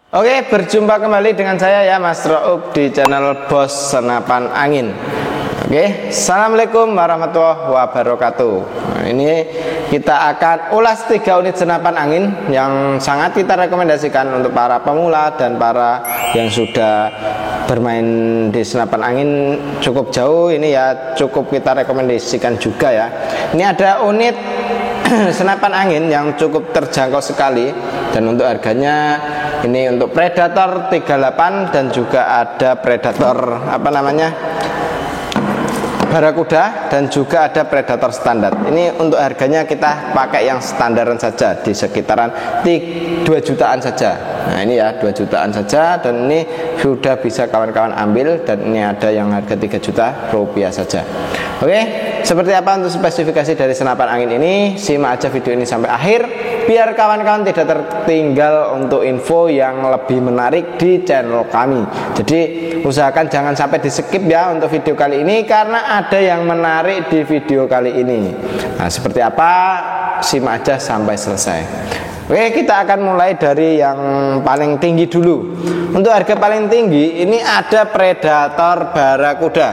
Oke, berjumpa kembali dengan saya ya Mas Roub di channel Bos Senapan Angin. Oke, assalamualaikum warahmatullahi wabarakatuh. Nah, ini kita akan ulas 3 unit senapan angin yang sangat kita rekomendasikan untuk para pemula dan para yang sudah bermain di senapan angin cukup jauh. Ini ya cukup kita rekomendasikan juga ya. Ini ada unit senapan angin yang cukup terjangkau sekali, dan untuk harganya ini untuk Predator 38 dan juga ada Predator Barakuda dan juga ada Predator standar. Ini untuk harganya kita pakai yang standaran saja di sekitaran 2 jutaan saja. Nah ini ya 2 jutaan saja, dan ini sudah bisa kawan-kawan ambil, dan ini ada yang harga 3 juta rupiah saja. Oke, seperti apa untuk spesifikasi dari senapan angin ini? Simak aja video ini sampai akhir biar kawan-kawan tidak tertinggal untuk info yang lebih menarik di channel kami. Jadi usahakan jangan sampai di skip ya untuk video kali ini, karena ada yang menarik di video kali ini. Nah seperti apa? Simak aja sampai selesai. Oke, kita akan mulai dari yang paling tinggi dulu. Untuk harga paling tinggi ini ada Predator Barakuda.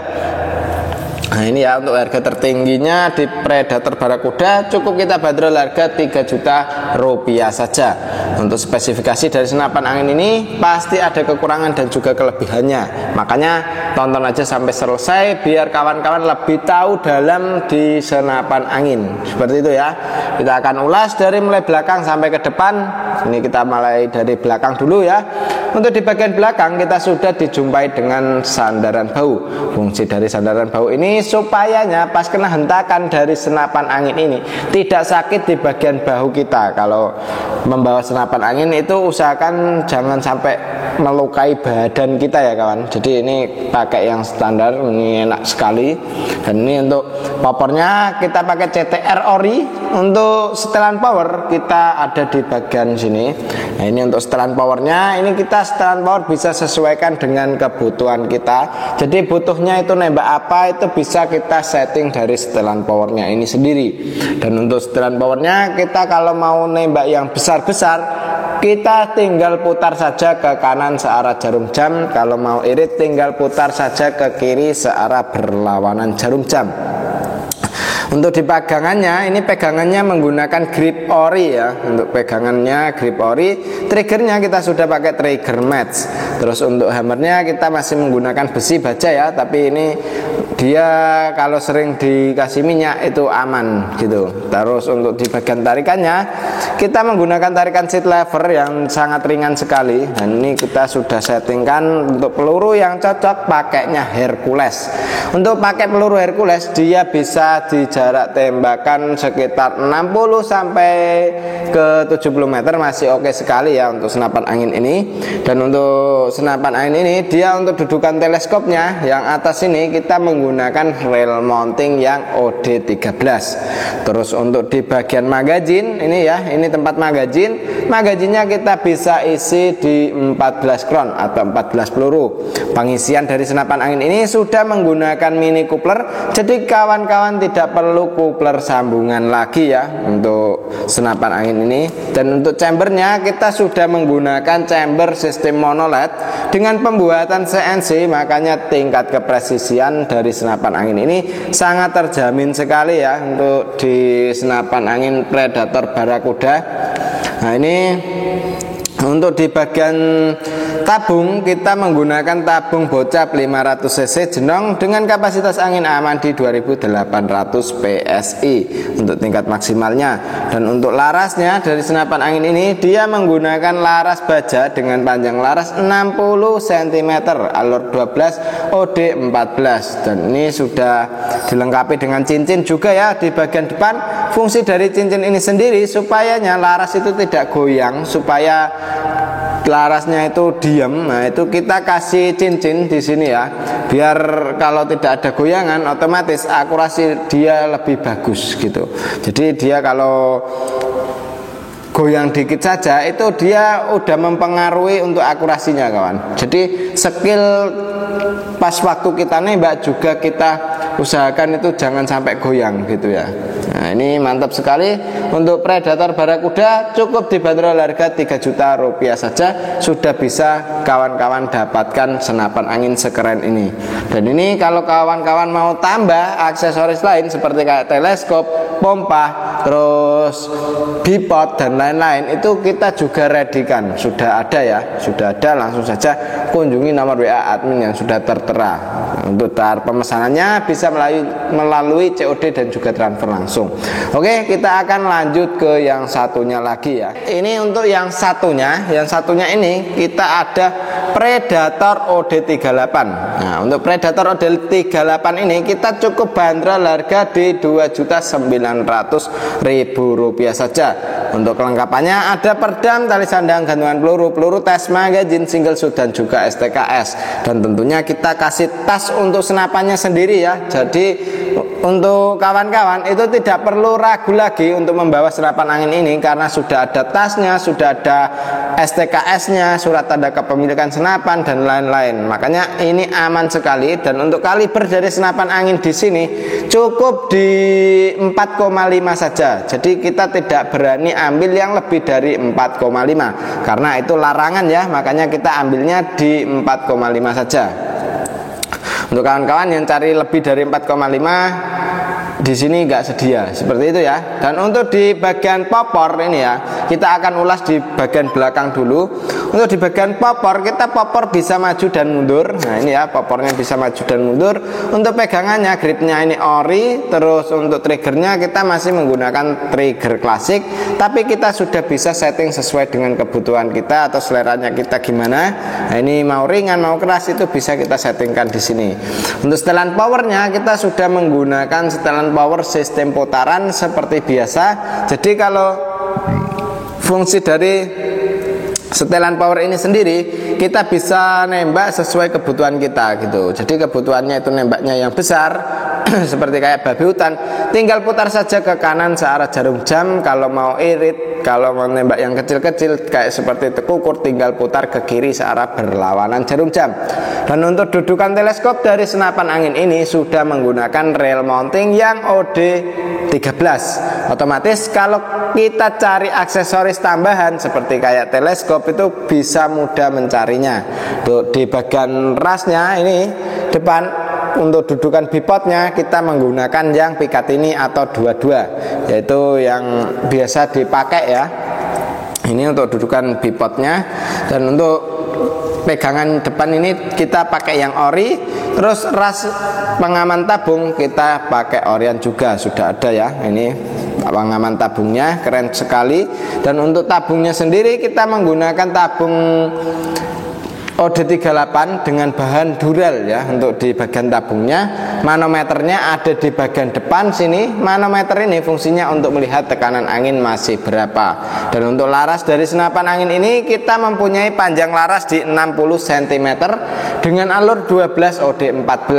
Nah ini ya untuk harga tertingginya di Predator Barakuda cukup kita bandrol harga 3 juta rupiah saja. Untuk spesifikasi dari senapan angin ini pasti ada kekurangan dan juga kelebihannya, makanya tonton aja sampai selesai biar kawan-kawan lebih tahu dalam di senapan angin. Seperti itu ya. Kita akan ulas dari mulai belakang sampai ke depan. Ini kita mulai dari belakang dulu ya. Untuk di bagian belakang kita sudah dijumpai dengan sandaran bau. Fungsi dari sandaran bau ini supayanya pas kena hentakan dari senapan angin ini tidak sakit di bagian bahu kita. Kalau membawa senapan angin itu usahakan jangan sampai melukai badan kita ya kawan. Jadi ini pakai yang standar, ini enak sekali. Dan ini untuk powernya kita pakai CTR ori. Untuk setelan power kita ada di bagian sini. Nah ini untuk setelan powernya, ini kita setelan power bisa sesuaikan dengan kebutuhan kita. Jadi butuhnya itu nembak apa itu bisa kita setting dari setelan powernya ini sendiri. Dan untuk setelan powernya kita kalau mau nembak yang besar-besar kita tinggal putar saja ke kanan searah jarum jam. Kalau mau irit tinggal putar saja ke kiri searah berlawanan jarum jam. Untuk di pegangannya, ini pegangannya menggunakan grip ori ya. Untuk pegangannya grip ori. Triggernya kita sudah pakai trigger match. Terus untuk hammernya kita masih menggunakan besi baja ya. Tapi ini dia kalau sering dikasih minyak itu aman gitu. Terus untuk di bagian tarikannya kita menggunakan tarikan seat lever yang sangat ringan sekali. Dan ini kita sudah settingkan untuk peluru yang cocok pakainya Hercules. Untuk pakai peluru Hercules dia bisa di jarak tembakan sekitar 60 sampai ke 70 meter masih oke sekali ya untuk senapan angin ini. Dan untuk senapan angin ini dia untuk dudukan teleskopnya yang atas ini kita menggunakan rail mounting yang OD13. Terus untuk di bagian magazin ini ya, ini tempat magazin. Magazinnya kita bisa isi di 14 crown atau 14 peluru. Pengisian dari senapan angin ini sudah menggunakan mini coupler. Jadi kawan-kawan tidak perlu coupler sambungan lagi ya untuk senapan angin ini. Dan untuk chambernya kita sudah menggunakan chamber sistem monoled dengan pembuatan CNC, makanya tingkat kepresisian dari senapan angin ini sangat terjamin sekali ya untuk di senapan angin Predator Barakuda. Nah ini untuk di bagian tabung kita menggunakan tabung bocap 500 cc jenong dengan kapasitas angin aman di 2800 PSI untuk tingkat maksimalnya. Dan untuk larasnya dari senapan angin ini dia menggunakan laras baja dengan panjang laras 60 cm alur 12 OD 14. Dan ini sudah dilengkapi dengan cincin juga ya di bagian depan. Fungsi dari cincin ini sendiri supayanya laras itu tidak goyang, supaya larasnya itu diam. Nah itu kita kasih cincin di sini ya, biar kalau tidak ada goyangan otomatis akurasi dia lebih bagus gitu. Jadi dia kalau goyang dikit saja itu dia udah mempengaruhi untuk akurasinya kawan. Jadi skill pas waktu kita nembak juga kita usahakan itu jangan sampai goyang gitu ya. Nah, ini mantap sekali. Untuk Predator Barakuda cukup dibanderol harga 3 juta rupiah saja, sudah bisa kawan-kawan dapatkan senapan angin sekeren ini. Dan ini kalau kawan-kawan mau tambah aksesoris lain seperti kayak teleskop, pompa, terus bipod dan lain-lain, itu kita juga readykan. Sudah ada ya, sudah ada, langsung saja kunjungi nomor WA admin yang sudah tertera. Untuk tahap pemesanannya bisa melalui COD dan juga transfer langsung. Oke, kita akan lanjut ke yang satunya lagi ya. Ini untuk yang satunya ini kita ada Predator OD38. Nah, untuk Predator OD38 ini kita cukup bandrol harga di Rp2.900.000 saja. Untuk kelengkapannya ada perdam, tali sandang, gantungan peluru tes, magazine, single shot dan juga STKS. Dan tentunya kita kasih tas untuk senapannya sendiri ya. Jadi untuk kawan-kawan itu tidak perlu ragu lagi untuk membawa senapan angin ini, karena sudah ada tasnya, sudah ada STKS-nya, surat tanda kepemilikan senapan dan lain-lain. Makanya ini aman sekali. Dan untuk kaliber dari senapan angin di sini cukup di 4,5 saja. Jadi kita tidak berani ambil yang lebih dari 4,5 karena itu larangan ya. Makanya kita ambilnya di 4,5 saja. Untuk kawan-kawan yang cari lebih dari 4,5 di sini nggak sedia seperti itu ya. Dan untuk di bagian popor ini ya, kita akan ulas di bagian belakang dulu. Untuk di bagian popor, kita popor bisa maju dan mundur. Nah ini ya, popornya bisa maju dan mundur. Untuk pegangannya, gripnya ini ori. Terus untuk triggernya kita masih menggunakan trigger klasik, tapi kita sudah bisa setting sesuai dengan kebutuhan kita atau seleranya kita gimana. Nah ini mau ringan mau keras itu bisa kita settingkan di sini. Untuk setelan powernya kita sudah menggunakan setelan power sistem putaran seperti biasa. Jadi kalau fungsi dari setelan power ini sendiri, kita bisa nembak sesuai kebutuhan kita gitu. Jadi kebutuhannya itu nembaknya yang besar seperti kayak babi hutan, tinggal putar saja ke kanan searah jarum jam. Kalau mau irit, kalau mau nembak yang kecil-kecil kayak seperti tekukur, tinggal putar ke kiri searah berlawanan jarum jam. Dan untuk dudukan teleskop dari senapan angin ini sudah menggunakan rail mounting yang OD13. Otomatis kalau kita cari aksesoris tambahan seperti kayak teleskop itu bisa mudah mencarinya. Di bagian rasnya ini depan, untuk dudukan bipodnya kita menggunakan yang Picatinny atau 22, yaitu yang biasa dipakai ya. Ini untuk dudukan bipodnya. Dan untuk pegangan depan ini kita pakai yang ori. Terus ras pengaman tabung kita pakai orian juga, sudah ada ya. Ini pengaman tabungnya keren sekali. Dan untuk tabungnya sendiri kita menggunakan tabung OD38 dengan bahan dural ya. Untuk di bagian tabungnya, manometernya ada di bagian depan sini. Manometer ini fungsinya untuk melihat tekanan angin masih berapa. Dan untuk laras dari senapan angin ini kita mempunyai panjang laras di 60 cm dengan alur 12 OD14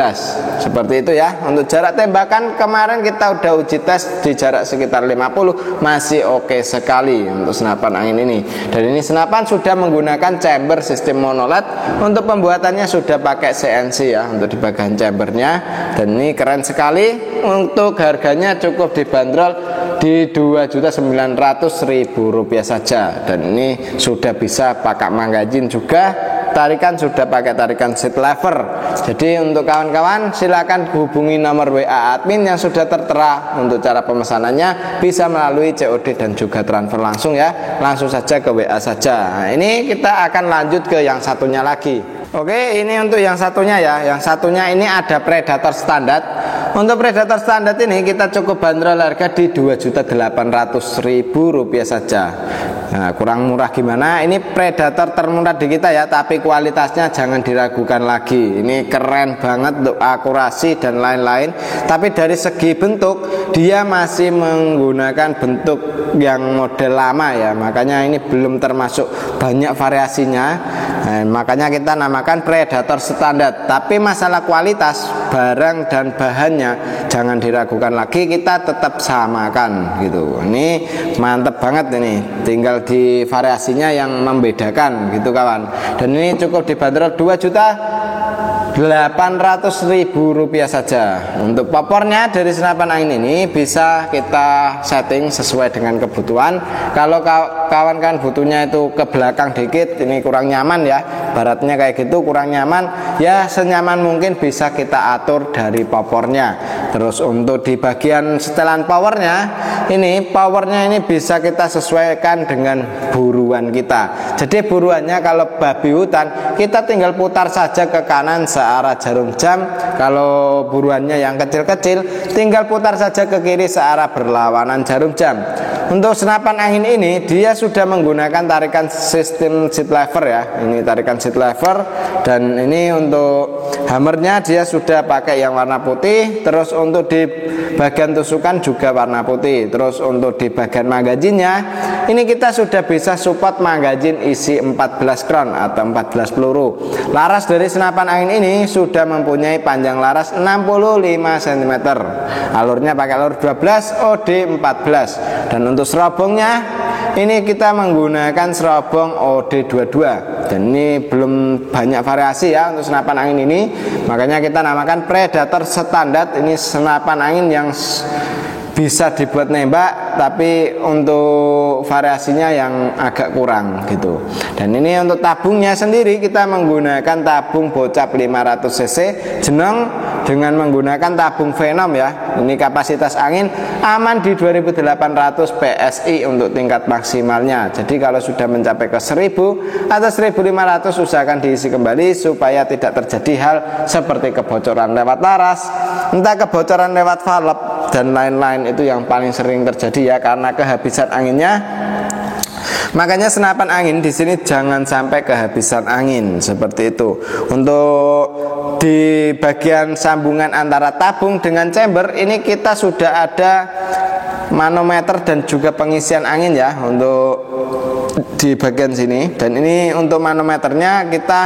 seperti itu ya. Untuk jarak tembakan kemarin kita udah uji tes di jarak sekitar 50, masih oke sekali untuk senapan angin ini. Dan ini senapan sudah menggunakan chamber sistem monoled. Untuk pembuatannya sudah pakai CNC ya untuk di bagian chambernya. Dan ini keren sekali. Untuk harganya cukup dibanderol di Rp2.900.000 saja. Dan ini sudah bisa pakai magazine juga. Tarikan sudah pakai tarikan seat lever. Jadi untuk kawan-kawan silakan hubungi nomor WA admin yang sudah tertera. Untuk cara pemesanannya bisa melalui COD dan juga transfer langsung ya. Langsung saja ke WA saja. Nah, ini kita akan lanjut ke yang satunya lagi. Oke, ini untuk yang satunya ya. Yang satunya ini ada Predator standar. Untuk Predator standar ini kita cukup bandrol harga di Rp2.800.000 saja. Nah, kurang murah gimana? Ini Predator termurah di kita ya, tapi kualitasnya jangan diragukan lagi. Ini keren banget untuk akurasi dan lain-lain. Tapi dari segi bentuk dia masih menggunakan bentuk yang model lama ya. Makanya ini belum termasuk banyak variasinya. Nah, makanya kita namakan Predator standar. Tapi masalah kualitas barang dan bahannya jangan diragukan lagi, kita tetap samakan gitu. Ini mantep banget ini. Tinggal di variasinya yang membedakan gitu kawan. Dan ini cukup dibanderol Rp800.000 saja. Untuk popornya dari senapan angin ini bisa kita setting sesuai dengan kebutuhan. Kalau kawan-kawan butuhnya itu ke belakang dikit, ini kurang nyaman ya, baratnya kayak gitu kurang nyaman, ya senyaman mungkin bisa kita atur dari popornya. Terus untuk di bagian setelan powernya ini bisa kita sesuaikan dengan buruan kita. Jadi buruannya kalau babi hutan kita tinggal putar saja ke kanan searah jarum jam. Kalau buruannya yang kecil-kecil tinggal putar saja ke kiri searah berlawanan jarum jam. Untuk senapan angin ini dia sudah menggunakan tarikan sistem seat lever ya. Ini tarikan seat lever, dan ini untuk hammernya dia sudah pakai yang warna putih. Terus untuk di bagian tusukan juga warna putih. Terus untuk di bagian magazinnya ini kita sudah bisa support magazin isi 14 crown atau 14 peluru. Laras dari senapan angin ini sudah mempunyai panjang laras 65 cm. Alurnya pakai alur 12 OD 14. Dan untuk serobongnya ini kita menggunakan serobong OD22. Dan ini belum banyak variasi ya untuk senapan angin ini. Makanya kita namakan Predator standar. Ini senapan angin yang bisa dibuat nembak, tapi untuk variasinya yang agak kurang gitu. Dan ini untuk tabungnya sendiri kita menggunakan tabung bocap 500 cc jeneng dengan menggunakan tabung Venom ya. Ini kapasitas angin aman di 2800 PSI untuk tingkat maksimalnya. Jadi kalau sudah mencapai ke 1000 atau 1500 usahakan diisi kembali supaya tidak terjadi hal seperti kebocoran lewat laras, entah kebocoran lewat valve dan lain-lain. Itu yang paling sering terjadi ya, karena kehabisan anginnya. Makanya senapan angin di sini jangan sampai kehabisan angin seperti itu. Untuk di bagian sambungan antara tabung dengan chamber ini kita sudah ada manometer dan juga pengisian angin ya untuk di bagian sini. Dan ini untuk manometernya kita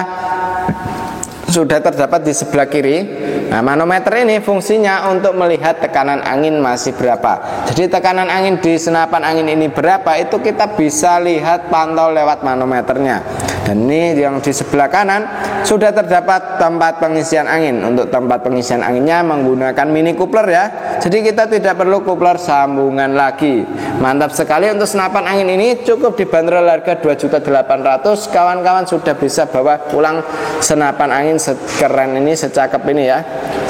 sudah terdapat di sebelah kiri. Nah, manometer ini fungsinya untuk melihat tekanan angin masih berapa. Jadi tekanan angin di senapan angin ini berapa itu kita bisa lihat pantau lewat manometernya. Dan ini yang di sebelah kanan sudah terdapat tempat pengisian angin. Untuk tempat pengisian anginnya menggunakan mini coupler ya. Jadi kita tidak perlu coupler sambungan lagi. Mantap sekali untuk senapan angin ini, cukup dibanderol harga 2.800.000. Kawan-kawan sudah bisa bawa pulang senapan angin sekeren ini, secakep ini ya.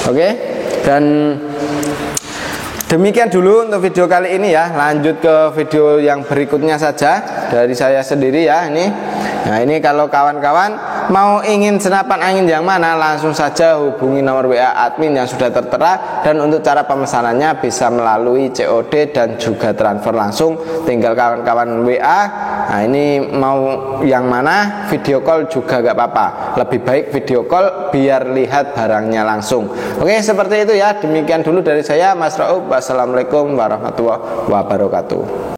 Oke, dan demikian dulu untuk video kali ini ya. Lanjut ke video yang berikutnya saja dari saya sendiri ya ini. Nah ini kalau kawan-kawan mau ingin senapan angin yang mana, langsung saja hubungi nomor WA admin yang sudah tertera. Dan untuk cara pemesanannya bisa melalui COD dan juga transfer langsung. Tinggal kawan-kawan WA. Nah ini mau yang mana, video call juga gak apa-apa. Lebih baik video call biar lihat barangnya langsung. Oke, seperti itu ya. Demikian dulu dari saya, Mas Rauf. Wassalamualaikum warahmatullahi wabarakatuh.